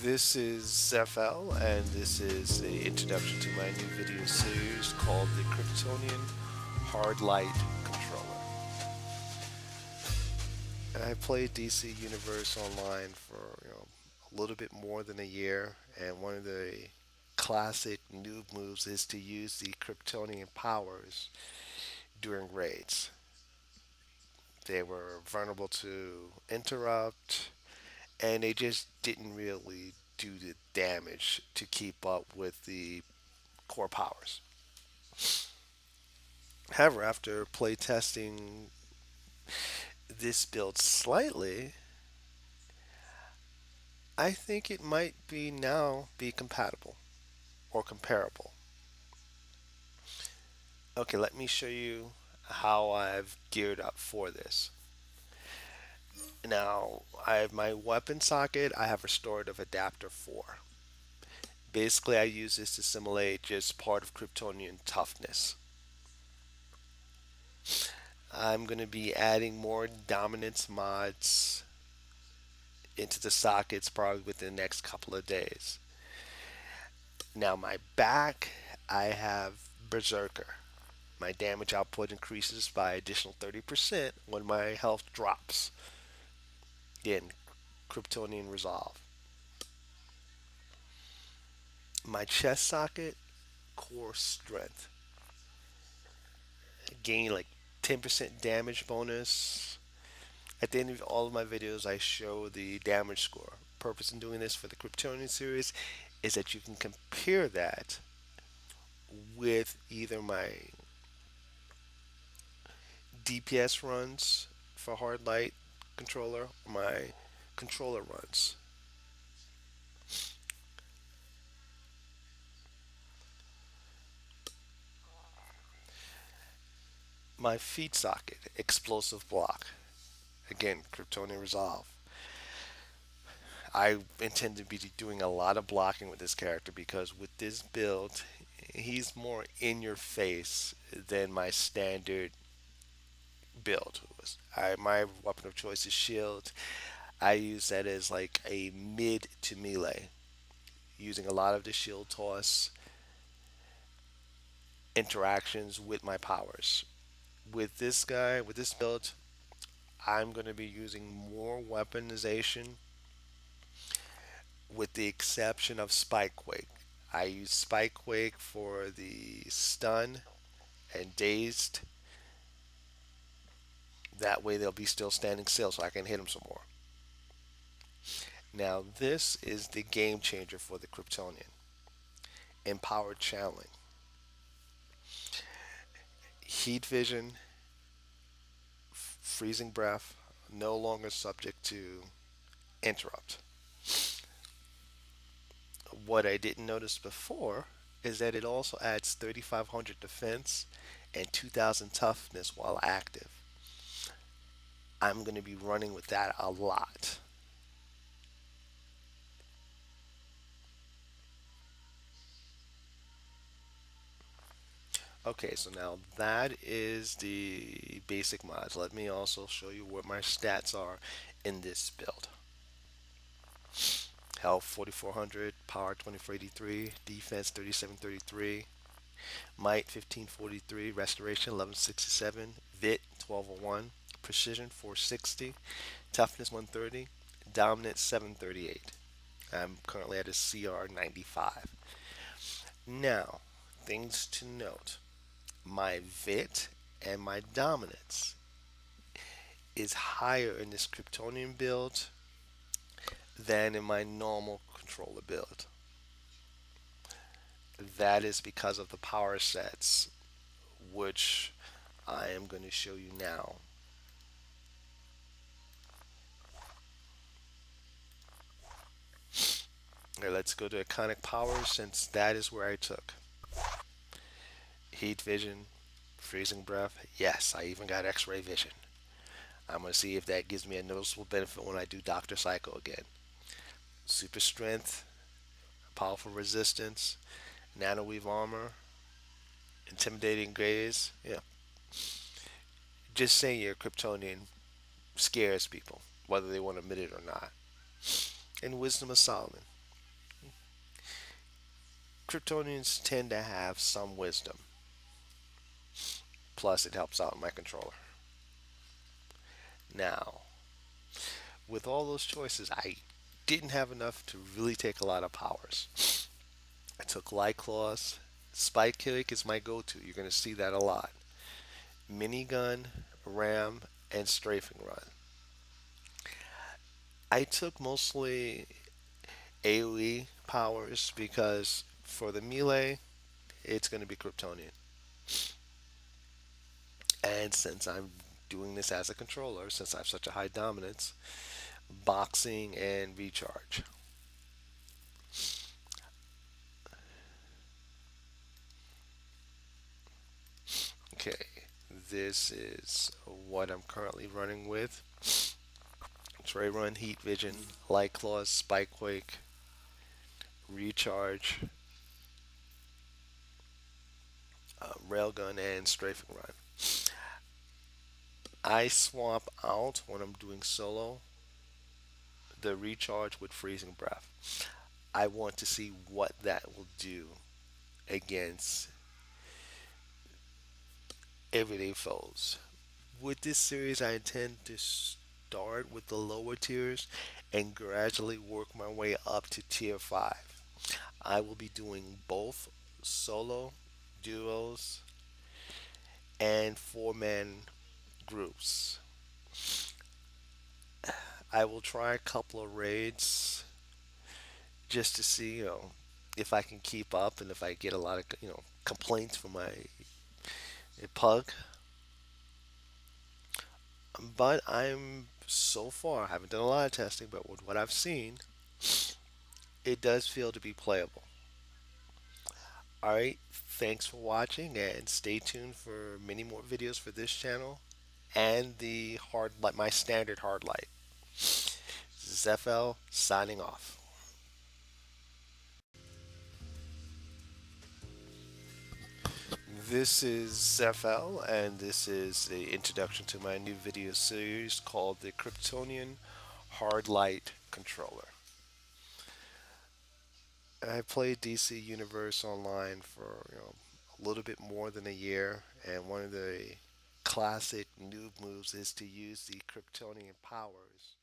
This is FL, and this is the introduction to my new video series called the Kryptonian Hard Light Controller. I played DC Universe online for a little bit more than a year, and one of the classic noob moves is to use the Kryptonian powers during raids. They were vulnerable to interrupt, and they just didn't really do the damage to keep up with the core powers. However, after playtesting this build slightly, I think it might be now be compatible or comparable. Okay, let me show you how I've geared up for this. Now, I have my weapon socket, I have restorative adapter 4. Basically, I use this to simulate just part of Kryptonian toughness. I'm going to be adding more dominance mods into the sockets probably within the next couple of days. Now, my back, I have Berserker. My damage output increases by additional 30% when my health drops. Again, Kryptonian Resolve. My chest socket, Core Strength. Gain like 10% damage bonus. At the end of all of my videos, I show the damage score. Purpose in doing this for the Kryptonian series is that you can compare that with either my DPS runs for hard light controller or my controller runs. My feet socket, explosive block. Again, Kryptonian Resolve. I intend to be doing a lot of blocking with this character because with this build, he's more in your face than my standard build. My weapon of choice is shield. I use that as like a mid to melee, using a lot of the shield toss interactions with my powers. With this guy, with this build, I'm going to be using more weaponization with the exception of Spikequake. I use Spikequake for the stun and dazed. That way they'll be still standing still so I can hit them some more. Now this is the game changer for the Kryptonian. Empowered channeling. Heat vision, freezing breath, no longer subject to interrupt. What I didn't notice before is that it also adds 3500 defense and 2000 toughness while active. I'm going to be running with that a lot. Okay, so now that is the basic mods. Let me also show you what my stats are in this build. Health 4400, power 2483, defense 3733, might 1543, restoration 1167, vit 1201, precision 460, toughness 130, dominance 738. I'm currently at a CR 95. Now, things to note. My vit and my dominance is higher in this Kryptonian build than in my normal controller build. That is because of the power sets, which I am going to show you now. Okay, let's go to iconic powers since that is where I took heat vision, freezing breath. Yes, I even got x-ray vision. I'm going to see if that gives me a noticeable benefit when I do Dr. Psycho again. Super strength, powerful resistance, nano weave armor, intimidating gaze. Yeah, just saying you're Kryptonian scares people, whether they want to admit it or not. And wisdom of Solomon. Kryptonians tend to have some wisdom. Plus, it helps out my controller. Now, with all those choices, I didn't have enough to really take a lot of powers. I took Light Claws. Spike Kick is my go to. You're going to see that a lot. Minigun, Ram, and Strafing Run. I took mostly AoE powers because for the melee, it's going to be Kryptonian. And since I'm doing this as a controller, since I have such a high dominance, boxing and recharge. Okay, this is what I'm currently running with. Tray Run, Heat Vision, Light Claws, Spike Quake, Recharge, Railgun, and Strafing Run. I swap out when I'm doing solo the Recharge with Freezing Breath. I want to see what that will do against everyday foes. With this series, I intend to start with the lower tiers and gradually work my way up to tier 5. I will be doing both solo, duos, and 4-man groups. I will try a couple of raids just to see, if I can keep up and if I get a lot of, complaints from my pug. But I'm so far, I haven't done a lot of testing, but with what I've seen, it does feel to be playable. All right, thanks for watching and stay tuned for many more videos for this channel and the hard light, my standard hard light. Zephyl signing off. This is Zephyl, and this is the introduction to my new video series called the Kryptonian Hard Light Controller. I played DC Universe online for a little bit more than a year, and one of the classic noob moves is to use the Kryptonian powers